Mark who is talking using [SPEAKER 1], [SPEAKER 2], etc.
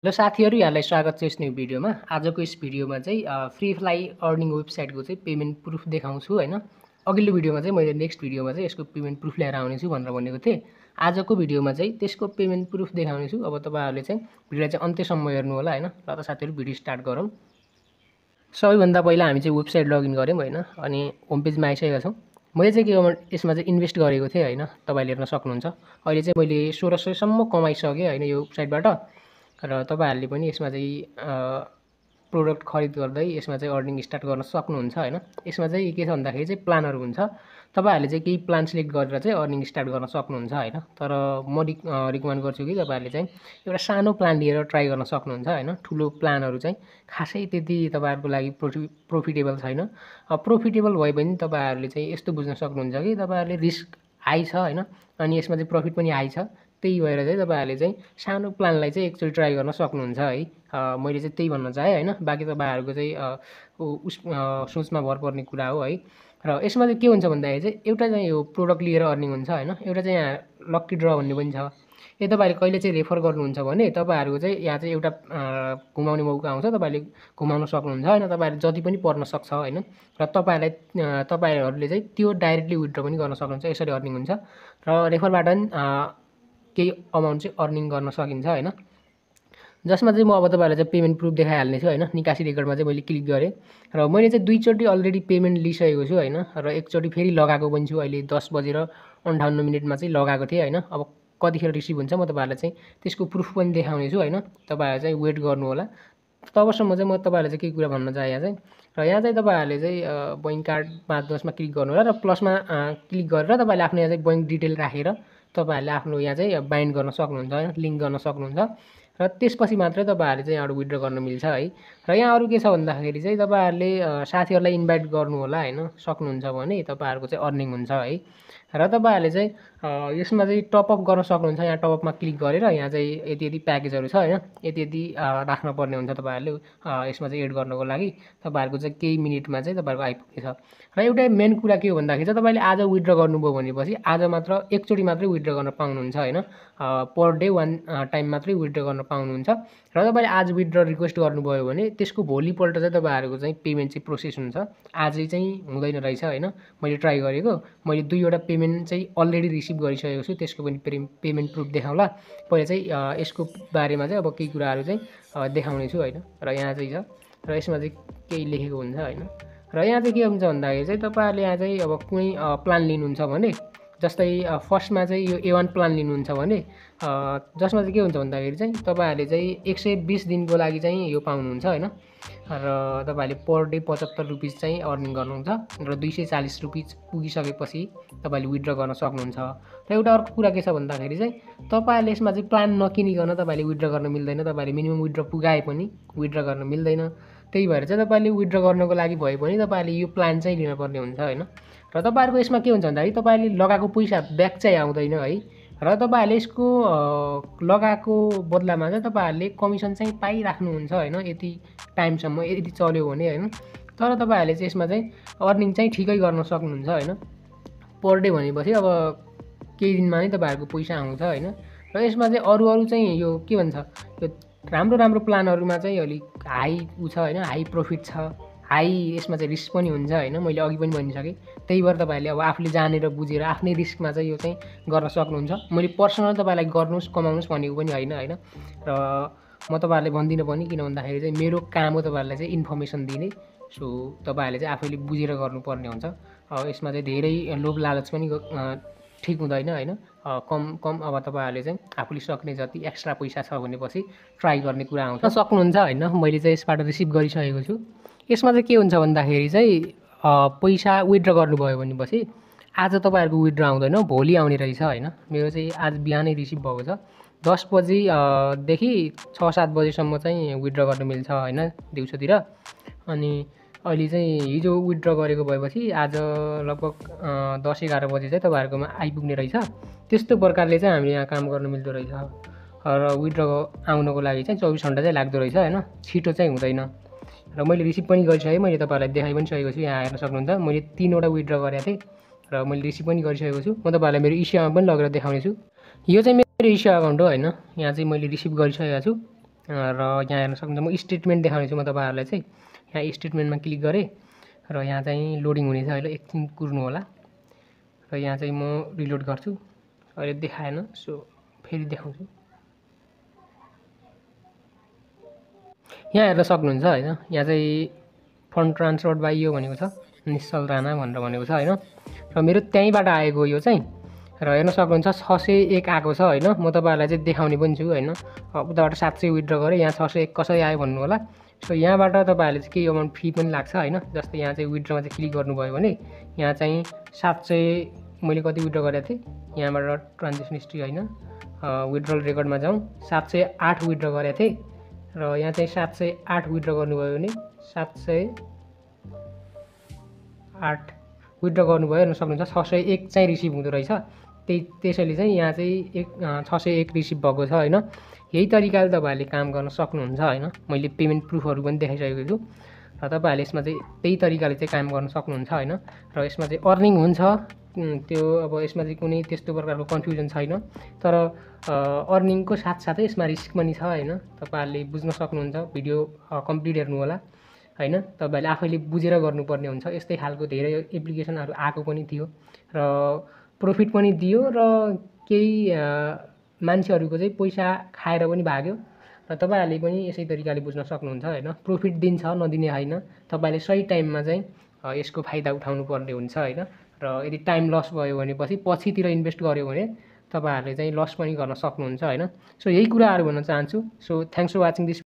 [SPEAKER 1] Hello साथीहरू, यहाँलाई स्वागत छ यस न्यू भिडियोमा। आजको यस भिडियोमा चाहिँ फ्री फ्लाइ अर्निङ वेबसाइटको चाहिँ पेमेन्ट प्रुफ देखाउँछु हैन। अघिल्लो भिडियोमा चाहिँ मैले नेक्स्ट भिडियोमा चाहिँ यसको पेमेन्ट प्रुफ लिएर आउनेछु भनेर भनेको थिएँ। आजको भिडियोमा चाहिँ त्यसको पेमेन्ट प्रुफ देखाउनेछु। अब तपाईँहरूले चाहिँ भिडियोलाई चाहिँ अन्त्यसम्म हेर्नु होला हैन। ल त साथीहरू भिडियो स्टार्ट गरौँ। सबैभन्दा पहिला हामी चाहिँ वेबसाइट लगइन गऱ्यौँ हैन, अनि होम पेजमा आइसकेका छौँ। मैले चाहिँ के यसमा चाहिँ इन्भेस्ट गरेको थिएँ हैन, तपाईँले हेर्न सक्नुहुन्छ। अहिले चाहिँ मैले 1600 सम्म कमाइसकेँ हैन यो वेबसाइटबाट। र तपाईँहरूले पनि यसमा चाहिँ प्रोडक्ट खरिद गर्दै यसमा चाहिँ अर्निङ स्टार्ट गर्न सक्नुहुन्छ हैन। यसमा चाहिँ के छ भन्दाखेरि चाहिँ प्लानहरू हुन्छ। तपाईँहरूले चाहिँ केही प्लान सिलेक्ट गरेर चाहिँ अर्निङ स्टार्ट गर्न सक्नुहुन्छ हैन। तर म रिकमेन्ड गर्छु कि तपाईँहरूले चाहिँ एउटा सानो प्लान लिएर ट्राई गर्न सक्नुहुन्छ हैन। ठुलो प्लानहरू चाहिँ खासै त्यति तपाईँहरूको लागि प्रोफिटेबल छैन। प्रोफिटेबल भए पनि तपाईँहरूले चाहिँ यस्तो बुझ्न सक्नुहुन्छ कि तपाईँहरूले रिस्क हाई छ हैन, अनि यसमा चाहिँ प्रफिट पनि हाई छ। त्यही भएर चाहिँ तपाईँहरूले चाहिँ सानो प्लानलाई चाहिँ एकचोटि ट्राई गर्न सक्नुहुन्छ है। मैले चाहिँ त्यही भन्न चाहेँ हैन। बाँकी तपाईँहरूको चाहिँ सोचमा भर पर्ने कुरा हो है। र यसमा चाहिँ के हुन्छ भन्दाखेरि चाहिँ एउटा चाहिँ यो प्रोडक्ट लिएर अर्निङ हुन्छ हैन। एउटा चाहिँ यहाँ लक्की ड्र भन्ने पनि छ। यदि तपाईँले कहिले चाहिँ रेफर गर्नुहुन्छ भने तपाईँहरूको चाहिँ यहाँ चाहिँ एउटा घुमाउने मौका आउँछ। तपाईँले घुमाउन सक्नुहुन्छ हैन। तपाईँहरूले जति पनि पर्न सक्छ हैन। र तपाईँहरूले चाहिँ त्यो डाइरेक्टली विथड्र पनि गर्न सक्नुहुन्छ। यसरी अर्निङ हुन्छ र रेफरबाट पनि केही अमाउन्ट चाहिँ अर्निङ गर्न सकिन्छ हैन। जसमा चाहिँ म अब तपाईँहरूलाई चाहिँ पेमेन्ट प्रुफ देखाइहाल्नेछु हैन। निकासी रेकर्डमा चाहिँ मैले क्लिक गरेँ र मैले चाहिँ दुईचोटि अलरेडी पेमेन्ट लिइसकेको छु हैन। र एकचोटि फेरि लगाएको पनि छु। अहिले 10:58 चाहिँ लगाएको थिएँ हैन। अब कतिखेर रिसिभ हुन्छ म तपाईँहरूलाई चाहिँ त्यसको प्रुफ पनि देखाउनेछु हैन। तपाईँहरू चाहिँ वेट गर्नु होला। तबसम्म चाहिँ म तपाईँहरूलाई चाहिँ केही कुरा भन्न चाहे यहाँ चाहिँ। र यहाँ चाहिँ तपाईँहरूले चाहिँ बैंक कार्ड 510मा क्लिक गर्नु होला र प्लसमा क्लिक गरेर तपाईँले आफ्नो यहाँ चाहिँ बैंक डिटेल राखेर तपाईँहरूले आफ्नो यहाँ चाहिँ बाइन्ड गर्न सक्नुहुन्छ हैन, लिङ्क गर्न सक्नुहुन्छ। र त्यसपछि मात्रै तपाईँहरूले चाहिँ यहाँबाट विथड्र गर्न मिल्छ है। र यहाँ अरू के छ भन्दाखेरि चाहिँ तपाईँहरूले साथीहरूलाई इन्भाइट गर्नु होला हैन, सक्नुहुन्छ भने तपाईँहरूको चाहिँ अर्निङ हुन्छ है। र तपाईँहरूले चाहिँ यसमा चाहिँ टपअप गर्न सक्नुहुन्छ। यहाँ टपअपमा क्लिक गरेर यहाँ चाहिँ यति यति प्याकेजहरू छ हैन, यति यति राख्नुपर्ने हुन्छ तपाईँहरूले यसमा चाहिँ एड गर्नको लागि। तपाईँहरूको चाहिँ केही मिनटमा चाहिँ तपाईँहरूको आइपुग्नेछ। र एउटा मेन कुरा के हो भन्दाखेरि चाहिँ तपाईँले आज विथड्र गर्नुभयो भनेपछि आज मात्र एकचोटि मात्रै विथड्र गर्न पाउनुहुन्छ हैन। पर डे 1 टाइम मात्रै विथड्र गर्न पाउनुहुन्छ। र तपाईँले आज विथड्र रिक्वेस्ट गर्नुभयो भने त्यसको भोलिपल्ट चाहिँ तपाईँहरूको चाहिँ पेमेन्ट चाहिँ प्रोसेस हुन्छ। आजै चाहिँ हुँदैन रहेछ हैन। मैले ट्राई गरेको, मैले 2वटा पेमेन्ट चाहिँ अलरेडी रिसिभ गरिसकेको छु। त्यसको पनि पेमेन्ट प्रुफ देखाउँला। पहिला चाहिँ यसको बारेमा चाहिँ अब केही कुराहरू चाहिँ देखाउने छु हैन। र यहाँ चाहिँ छ र यसमा चाहिँ केही लेखेको हुन्छ हैन। र यहाँ चाहिँ के हुन्छ भन्दाखेरि चाहिँ तपाईँहरूले यहाँ चाहिँ अब कुनै प्लान लिनुहुन्छ भने जस्तै फर्स्टमा चाहिँ यो A1 प्लान लिनुहुन्छ भने जसमा चाहिँ के हुन्छ भन्दाखेरि चाहिँ तपाईँहरूले चाहिँ 120 दिनको लागि चाहिँ यो पाउनुहुन्छ हैन। र तपाईँहरूले पर डे 75 रुपिस चाहिँ अर्निङ गर्नुहुन्छ र 240 रुपिस पुगिसकेपछि तपाईँले विथड्र गर्न सक्नुहुन्छ। र एउटा अर्को कुरा के छ भन्दाखेरि चाहिँ तपाईँहरूले यसमा चाहिँ प्लान नकिनिकन तपाईँले विथड्र गर्न मिल्दैन। तपाईँले मिनिमम विथड्र पुगाए पनि विथड्र गर्न मिल्दैन। त्यही भएर चाहिँ तपाईँले विथड्र गर्नको लागि भए पनि तपाईँले यो प्लान चाहिँ लिनुपर्ने हुन्छ हैन। र तपाईँहरूको यसमा के हुन्छ भन्दाखेरि तपाईँले लगाएको पैसा ब्याक चाहिँ आउँदैन है। र तपाईँहरूले यसको लगाएको बदलामा चाहिँ तपाईँहरूले कमिसन चाहिँ पाइराख्नुहुन्छ हैन, यति टाइमसम्म यदि चल्यो भने हैन। तर तपाईँहरूले चाहिँ यसमा चाहिँ अर्निङ चाहिँ ठिकै गर्न सक्नुहुन्छ हैन। पर डे भनेपछि अब केही दिनमा नै तपाईँहरूको पैसा आउँछ हैन। र यसमा चाहिँ अरू चाहिँ यो के भन्छ, यो राम्रो प्लानहरूमा चाहिँ अलिक हाई छ हैन, हाई प्रफिट छ, हाई यसमा चाहिँ रिस्क पनि हुन्छ हैन। मैले अघि पनि भनिसकेँ। त्यही भएर तपाईँहरूले अब आफूले जानेर बुझेर आफ्नै रिस्कमा चाहिँ यो चाहिँ गर्न सक्नुहुन्छ। मैले पर्सनल तपाईँलाई गर्नुहोस् कमाउनुहोस् भनेको पनि होइन हैन। र म तपाईँहरूलाई भन्दिनँ पनि, किन भन्दाखेरि चाहिँ मेरो काम हो तपाईँहरूलाई चाहिँ इन्फर्मेसन दिने। सो तपाईँहरूले चाहिँ आफैले बुझेर गर्नुपर्ने हुन्छ। यसमा चाहिँ धेरै लोभ लालच पनि ठिक हुँदैन हैन। कम अब तपाईँहरूले चाहिँ आफूले सक्ने जति एक्स्ट्रा पैसा छ भनेपछि ट्राई गर्ने कुरा आउँछ। सक्नुहुन्छ हैन। मैले चाहिँ यसबाट रिसिभ गरिसकेको छु। यसमा चाहिँ के हुन्छ भन्दाखेरि चाहिँ पैसा विथड्र गर्नुभयो भनेपछि आज तपाईँहरूको विथड्र आउँदैन, भोलि आउने रहेछ हैन। मेरो चाहिँ आज बिहानै रिसिभ भएको छ। 10 बजीदेखि 6-7 बजीसम्म चाहिँ विथड्र गर्न मिल्छ हैन दिउँसोतिर। अनि अहिले चाहिँ हिजो विथड्र गरेको भएपछि आज लगभग 10-11 बजी चाहिँ तपाईँहरूकोमा आइपुग्ने रहेछ। त्यस्तो प्रकारले चाहिँ हामीले यहाँ काम गर्न मिल्दो रहेछ। र विथड्र आउनको लागि चाहिँ 24 घन्टा चाहिँ लाग्दो रहेछ हैन, छिटो चाहिँ हुँदैन। र मैले रिसिभ पनि गरिसकेँ, मैले तपाईँहरूलाई देखाइ पनि सकेको छु। यहाँ हेर्न सक्नुहुन्छ मैले 3वटा विथड्र गरेको थिएँ र मैले रिसिभ पनि गरिसकेको छु। म तपाईँहरूलाई मेरो इस्युमा पनि लगेर देखाउने छु। यो चाहिँ मेरो इस्यु अकाउन्ट हो हैन। यहाँ चाहिँ मैले रिसिभ गरिसकेको छु। र यहाँ हेर्न सक्नुहुन्छ म स्टेटमेन्ट देखाउने छु म तपाईँहरूलाई चाहिँ। यहाँ स्टेटमेन्टमा क्लिक गरेँ र यहाँ चाहिँ लोडिङ हुनेछ अहिले, एकछिन कुर्नु होला। र यहाँ चाहिँ म रिलोड गर्छु, अहिले देखाएन, सो फेरि देखाउँछु। यहाँ हेर्न सक्नुहुन्छ होइन, यहाँ चाहिँ फन्ड ट्रान्सफर बाई यो भनेको छ, निश्चल राणा भनेर भनेको छ होइन। र मेरो त्यहीँबाट आएको यो चाहिँ, र हेर्न सक्नुहुन्छ 601 आएको छ होइन। म तपाईँहरूलाई चाहिँ देखाउने पनि छु होइन। उताबाट 700 विथड्र गरेँ, यहाँ 601 कसरी आयो भन्नु होला। सो यहाँबाट तपाईँहरूले चाहिँ केही अमाउन्ट फी पनि लाग्छ होइन। जस्तै यहाँ चाहिँ विथड्रमा चाहिँ क्लिक गर्नुभयो भने यहाँ चाहिँ 700 मैले कति विथड्र गरेको थिएँ, यहाँबाट ट्रान्जेक्सन हिस्ट्री होइन, विथड्रल रेकर्डमा जाउँ, 708 विथड्र गरेको थिएँ। र यहाँ चाहिँ 708 विथड्र गर्नुभयो भने 708 विथड्र गर्नुभयो, हेर्न सक्नुहुन्छ 601 चाहिँ रिसिभ हुँदो रहेछ। त्यसैले चाहिँ यहाँ चाहिँ 601 रिसिभ भएको छ होइन। यही तरिकाले तपाईँहरूले काम गर्न सक्नुहुन्छ होइन। मैले पेमेन्ट प्रुफहरू पनि देखाइसकेको छु र तपाईँहरूले यसमा चाहिँ त्यही तरिकाले चाहिँ काम गर्न सक्नुहुन्छ होइन। र यसमा चाहिँ अर्निङ हुन्छ, त्यो अब यसमा चाहिँ कुनै त्यस्तो प्रकारको कन्फ्युजन छैन। तर अर्निङको साथसाथै यसमा रिस्क पनि छ होइन। तपाईँहरूले बुझ्न सक्नुहुन्छ, भिडियो कम्प्लिट हेर्नु होला होइन। तपाईँहरूले आफैले बुझेर गर्नुपर्ने हुन्छ। यस्तै खालको धेरै एप्लिकेसनहरू आएको पनि थियो र प्रफिट पनि दियो र केही मान्छेहरूको चाहिँ पैसा खाएर पनि भाग्यो। र तपाईँहरूले पनि यसै तरिकाले बुझ्न सक्नुहुन्छ होइन। प्रफिट दिन्छ, नदिने होइन, तपाईँले सही टाइममा चाहिँ यसको फाइदा उठाउनु पर्ने हुन्छ होइन। र यदि टाइम लस भयो भने पछितिर इन्भेस्ट गर्यो भने तपाईँहरूले चाहिँ लस पनि गर्न सक्नुहुन्छ होइन। सो यही कुराहरू भन्न चाहन्छु। So thanks for watching this.